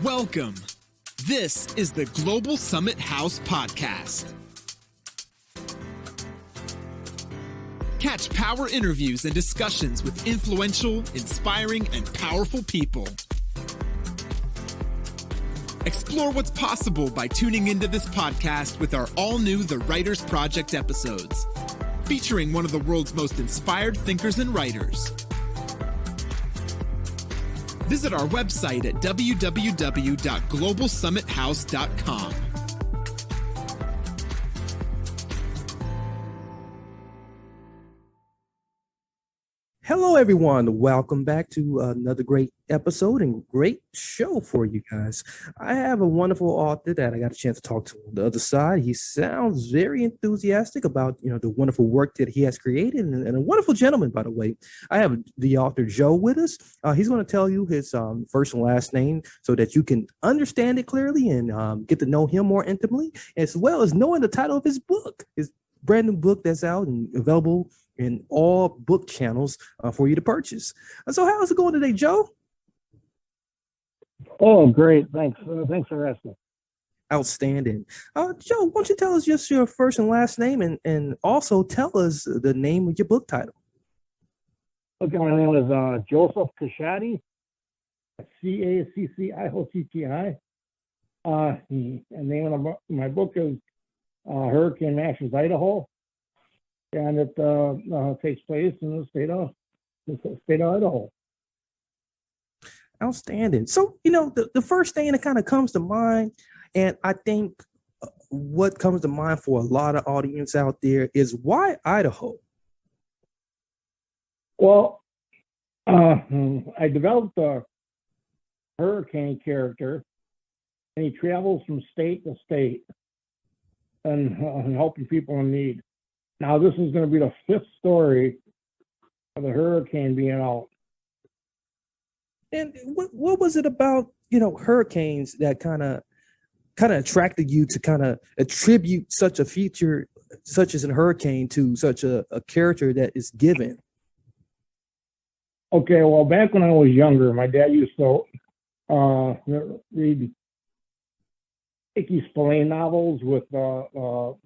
Welcome. This is the Global Summit House podcast. Catch power interviews and discussions with influential, inspiring, and powerful people. Explore what's possible by tuning into this podcast with our all-new The Writers Project episodes, featuring one of the world's most inspired thinkers and writers. Visit our website at www.globalsummithouse.com. Hello, everyone. Welcome back to another great episode and great show for you guys. I have a wonderful author that I got a chance to talk to on the other side. He sounds very enthusiastic about, the wonderful work that he has created, and a wonderful gentleman, by the way. I have the author Joe with us. He's going to tell you his first and last name so that you can understand it clearly and get to know him more intimately, as well as knowing the title of his book, his brand new book that's out and available in all book channels for you to purchase. So how's it going today, Joe? Oh, great. Thanks. Thanks for asking. Outstanding. Joe, why don't you tell us just your first and last name and also tell us the name of your book title? Okay, my name is Joseph Cacciotti, Cacciotti. The name of my book is Hurricane Mashes Idaho. And it takes place in the state of Idaho. Outstanding. So, the first thing that kind of comes to mind, and I think what comes to mind for a lot of audience out there is why Idaho? Well, I developed a hurricane character, and he travels from state to state and helping people in need. Now, this is going to be the fifth story of the hurricane being out. And what was it about, hurricanes that kind of attracted you to kind of attribute such a feature, such as a hurricane, to such a character that is given? Okay, well, back when I was younger, my dad used to read Icky Spillane novels with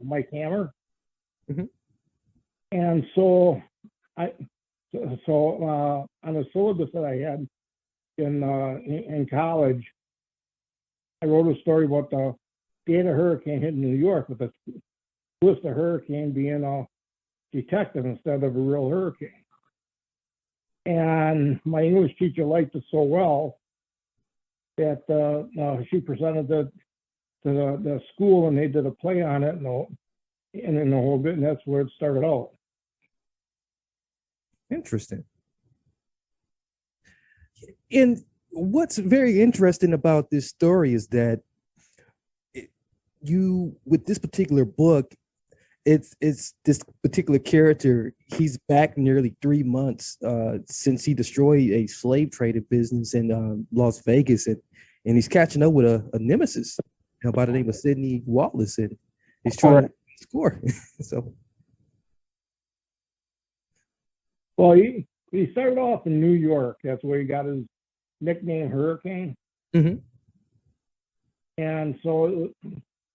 Mike Hammer. Mm-hmm. And so on the syllabus that I had in college, I wrote a story about the day the hurricane hit New York, with the twist of hurricane being a detective instead of a real hurricane. And my English teacher liked it so well that she presented it to the school, and they did a play on it, and in the whole bit, and that's where it started out. Interesting. And what's very interesting about this story is that with this particular book, it's this particular character. He's back nearly 3 months since he destroyed a slave trading business in Las Vegas, and he's catching up with a nemesis by the name of Sidney Wallace, and he's trying to score. So. Well, he started off in New York. That's where he got his nickname, Hurricane. Mm-hmm. And so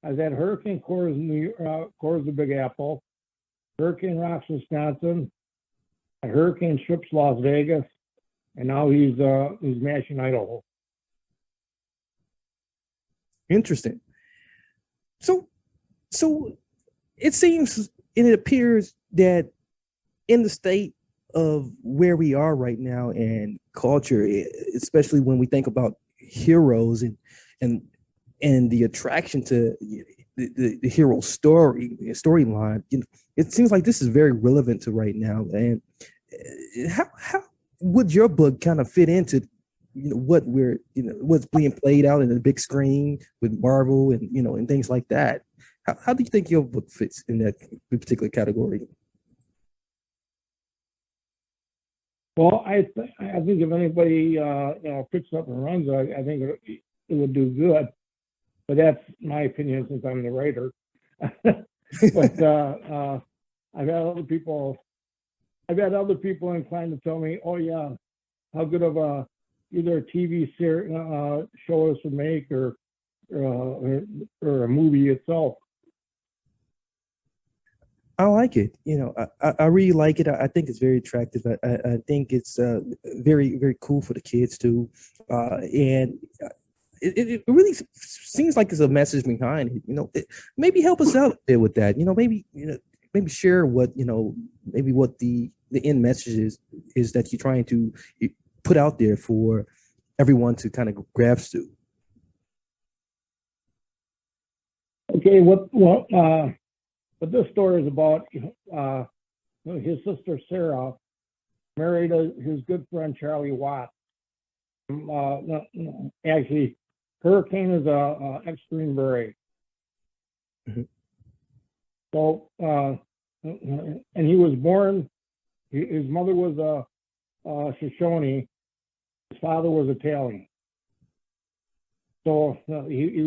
I was at Hurricane Coors, Coors, the Big Apple, Hurricane Rocks, Wisconsin, at Hurricane Strips, Las Vegas, and now he's mashing Idaho. Interesting. So it seems and it appears that in the state of where we are right now and culture, especially when we think about heroes and the attraction to the hero storyline, it seems like this is very relevant to right now. And how would your book kind of fit into what's being played out in the big screen with Marvel and things like that? How do you think your book fits in that particular category? Well, I think if anybody picks up and runs it, I think it would do good. But that's my opinion since I'm the writer. But I've had other people inclined to tell me, "Oh yeah, how good of a either a TV series, show us to make or a movie itself. I like it. I really like it. I think it's very attractive. I think it's very, very cool for the kids too. And it really seems like there's a message behind it. Maybe help us out a bit with that. Maybe share what, maybe what the end message is that you're trying to put out there for everyone to kind of grasp to. Okay, what this story is about, his sister Sarah married his good friend Charlie Watts. Actually, Hurricane is a ex-Green Beret. Mm-hmm. So, and he was born. His mother was a Shoshone. His father was Italian. So he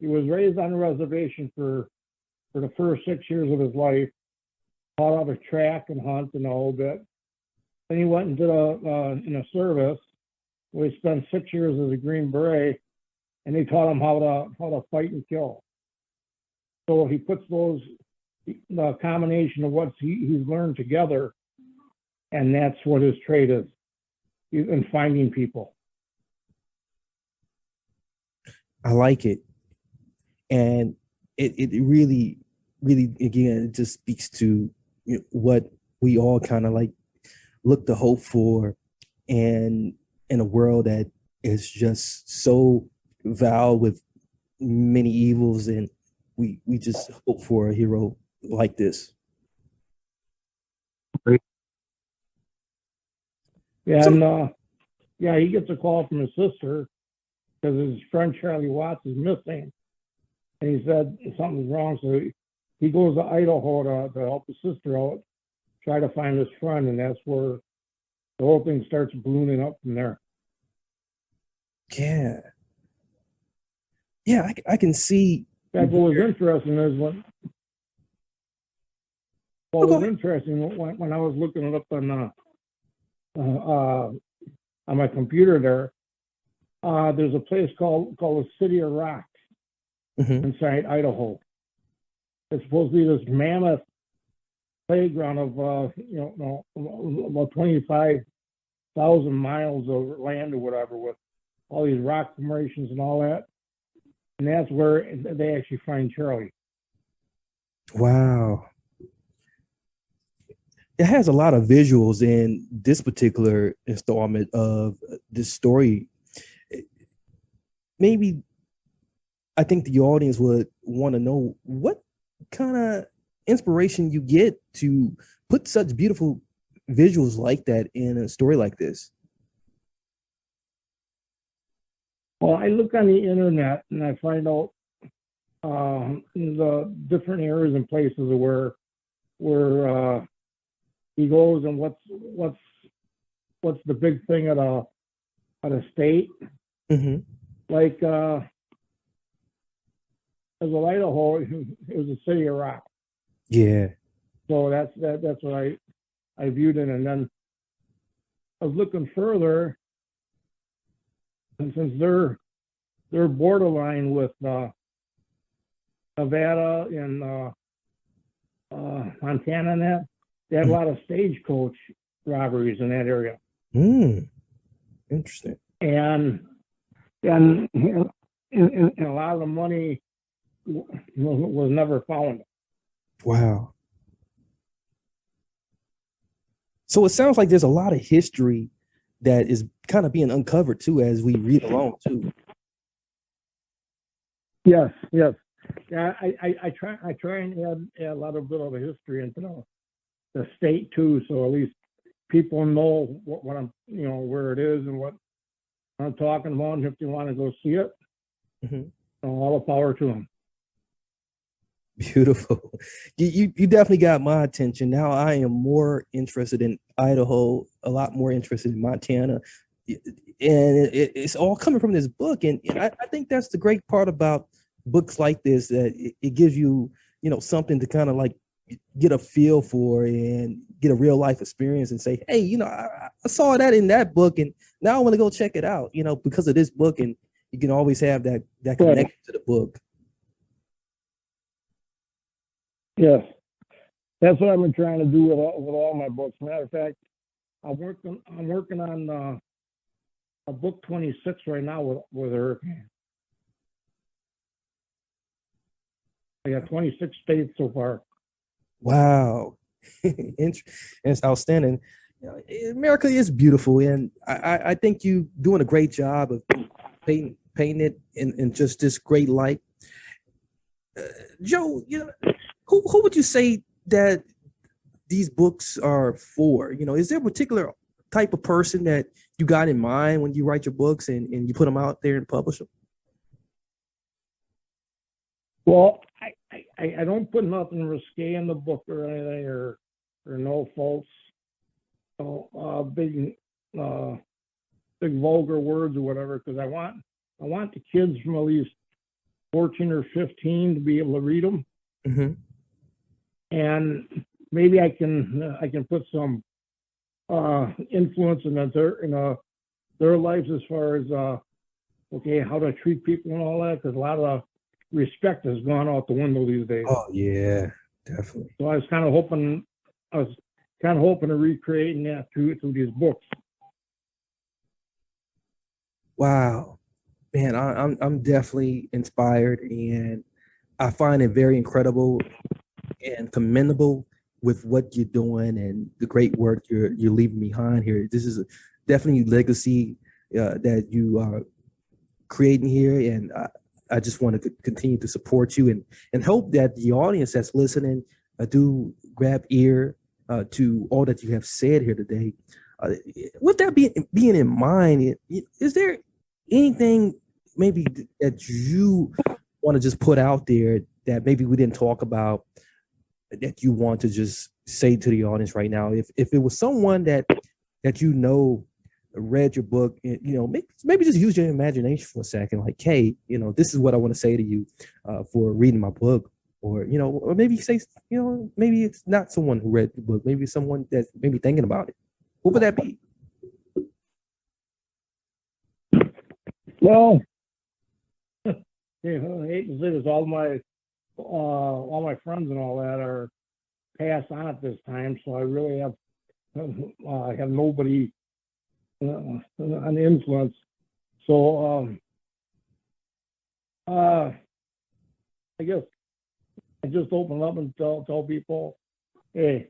was raised on a reservation for the first 6 years of his life, taught how to track and hunt and a whole bit. Then he went into the service, where he spent 6 years as a Green Beret, and they taught him how to fight and kill. So he puts the combination of what he's learned together, and that's what his trade is, in finding people. I like it. And it really, really, again, it just speaks to what we all kind of like look to hope for, and in a world that is just so foul with many evils, and we just hope for a hero like this. Yeah, and he gets a call from his sister because his friend Charlie Watts is missing. And he said something's wrong, so he goes to Idaho to help his sister out, try to find his friend, and that's where the whole thing starts ballooning up from there. Yeah, I can see. In fact, what was interesting is when I was looking it up on my computer there's a place called the City of Rock. Mm-hmm. Inside Idaho. It's supposed to be this mammoth playground of about 25,000 miles of land or whatever, with all these rock formations and all that. And that's where they actually find Charlie. Wow. It has a lot of visuals in this particular installment of this story. Maybe I think the audience would want to know what kind of inspiration you get to put such beautiful visuals like that in a story like this. Well, I look on the internet and I find out the different areas and places where he goes and what's the big thing at a state. Mm-hmm. Like as a Idaho, it was a City of Rock. Yeah. So that's what I viewed it, and then I was looking further, and since they're borderline with Nevada and Montana, and that they have a lot of stagecoach robberies in that area. Interesting. And a lot of the money was never found. Wow. So it sounds like there's a lot of history that is kind of being uncovered too as we read along too. Yes. Yeah, I try and add a lot of bit of the history into the state too, so at least people know what I'm, where it is and what I'm talking about, and if they want to go see it, all the power to them. Beautiful. You definitely got my attention. Now I am more interested in Idaho, a lot more interested in Montana. And it's all coming from this book. And I think that's the great part about books like this, that it gives you, something to kind of like get a feel for and get a real life experience and say, hey, I saw that in that book and now I want to go check it out, because of this book. And you can always have that connection to the book. Yes. That's what I've been trying to do with all my books. Matter of fact, I'm working on a book 26 right now with Hurricane. I got 26 states so far. Wow. It's outstanding. America is beautiful, and I think you doing a great job of painting it in just this great light. Joe, who would you say that these books are for? Is there a particular type of person that you got in mind when you write your books and you put them out there and publish them? Well, I don't put nothing risque in the book or anything, or no false, big vulgar words or whatever, because I want the kids from at least 14 or 15 to be able to read them. Mm-hmm. And maybe I can put some influence in their lives as far as how to treat people and all that, because a lot of respect has gone out the window these days. Oh yeah, definitely. So I was kind of hoping to recreate that through these books. Wow, man, I'm definitely inspired, and I find it very incredible and commendable with what you're doing and the great work you're leaving behind here. This is definitely legacy that you are creating here, and I just want to continue to support you and hope that the audience that's listening do grab ear to all that you have said here today. With that being in mind, is there anything maybe that you want to just put out there that maybe we didn't talk about that you want to just say to the audience right now? If it was someone that read your book, maybe just use your imagination for a second, like, hey, this is what I want to say to you for reading my book, or maybe say, maybe it's not someone who read the book, maybe someone that's maybe thinking about it. What would that be? Well, I hate to say this, all my friends and all that are passed on at this time, so I really have nobody an influence. So I guess I just open up and tell people, hey,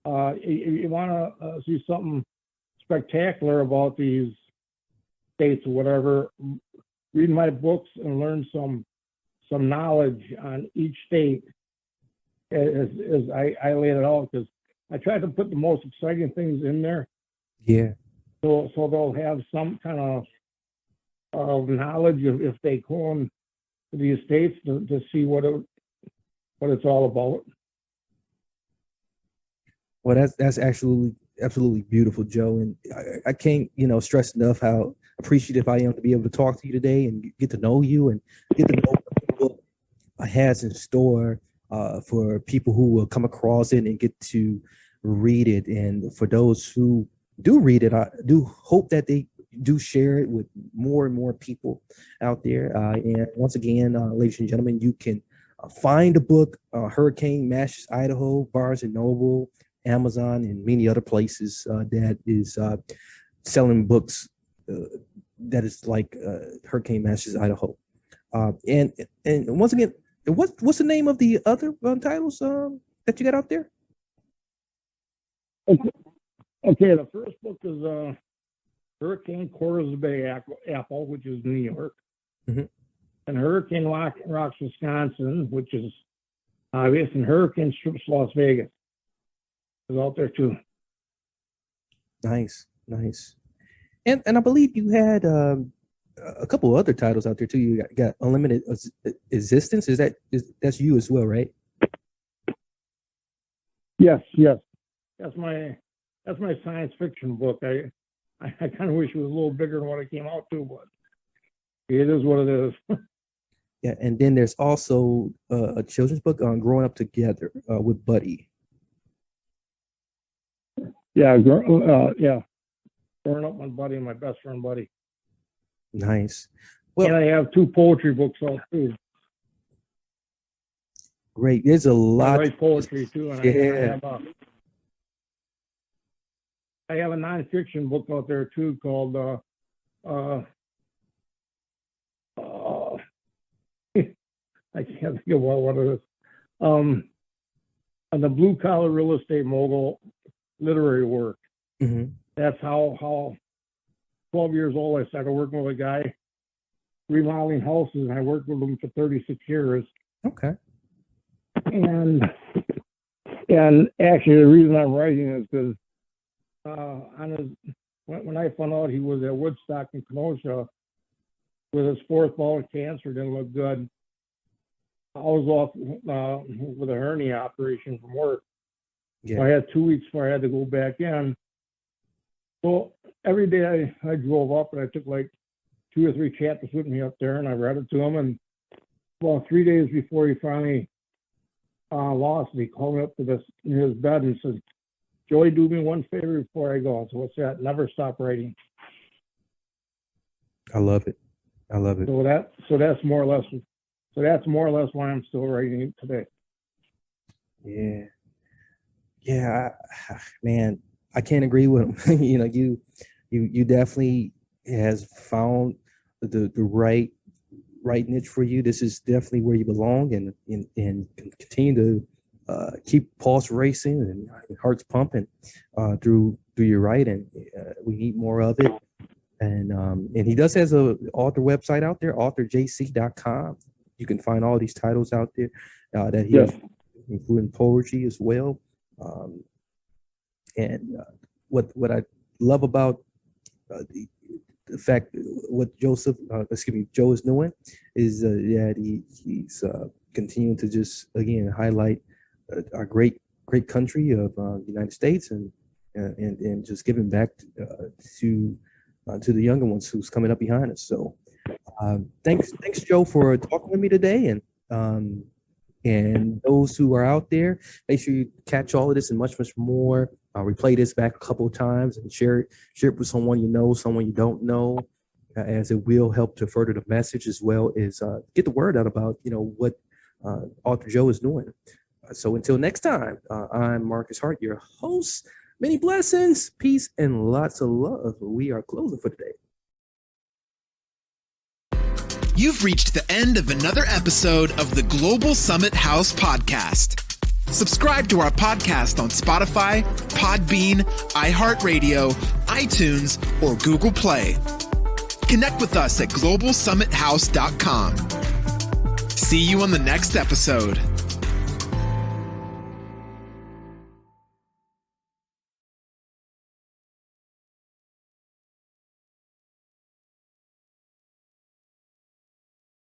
you want to see something spectacular about these states or whatever, read my books and learn some knowledge on each state as I laid it out, because I tried to put the most exciting things in there. Yeah. So they'll have some kind of knowledge if they go on to these states to see what it's all about. Well, that's absolutely beautiful, Joe, and I can't stress enough how appreciative I am to be able to talk to you today and get to know you and get to know what the book has in store for people who will come across it and get to read it. And for those who do read it, I do hope that they do share it with more and more people out there. And once again, ladies and gentlemen, you can find the book, Hurricane Mashes Idaho, Barnes & Noble, Amazon, and many other places that is selling books that is like Hurricane Mashes Idaho. And once again, what's the name of the other titles that you got out there? Okay, the first book is Hurricane Quarters Bay Apple, which is New York, mm-hmm. and Hurricane Rocks, Wisconsin, which is obvious, and Hurricane Strips Las Vegas is out there too. Nice. And I believe you had a couple other titles out there too. You got Unlimited Existence. That's you as well, right? Yes. That's my science fiction book. I kind of wish it was a little bigger than what it came out to, but it is what it is. Yeah, and then there's also a children's book on growing up together with Buddy. Yeah, growing up with Buddy, my best friend Buddy. Nice. And Well, I have 2 poetry books out too. great. There's a I lot. write poetry too, and Yeah. I have a nonfiction book out there too called I can't think of what it is. On the blue collar real estate mogul literary work. Hmm. That's how 12 years old I started working with a guy remodeling houses, and I worked with him for 36 years. Okay. And actually the reason I'm writing is because when I found out he was at Woodstock in Kenosha with his 4th bout of cancer, didn't look good. I was off with a hernia operation from work. Yeah. So I had 2 weeks before I had to go back in. So every day I drove up and I took like 2 or 3 chapters with me up there, and I read it to him. And well, 3 days before he finally lost, he called me up to his bed and said, "Joey, do me one favor before I go." So what's that? Never stop writing. I love it. I love it. So that's more or less why I'm still writing it today. Yeah. Yeah, man, I can't agree with him. You definitely has found the right niche for you. This is definitely where you belong, and continue to keep pulse racing and hearts pumping through your writing. We need more of it. And he does has a author website out there, authorjc.com. You can find all these titles out there that he has, including poetry as well. What I love about the fact what Joe is doing is that he's continuing to just again highlight our great country of the United States and just giving back to the younger ones who's coming up behind us. So thanks Joe for talking with me today, and those who are out there, make sure you catch all of this and much more. Replay this back a couple of times and share it with someone you know, someone you don't know, as it will help to further the message, as well as get the word out about what Author Joe is doing. So until next time, I'm Marcus Hart, your host. Many blessings, peace, and lots of love. We are closing for today. You've reached the end of another episode of the Global Summit House podcast. Subscribe to our podcast on Spotify, Podbean, iHeartRadio, iTunes, or Google Play. Connect with us at globalsummithouse.com. See you on the next episode.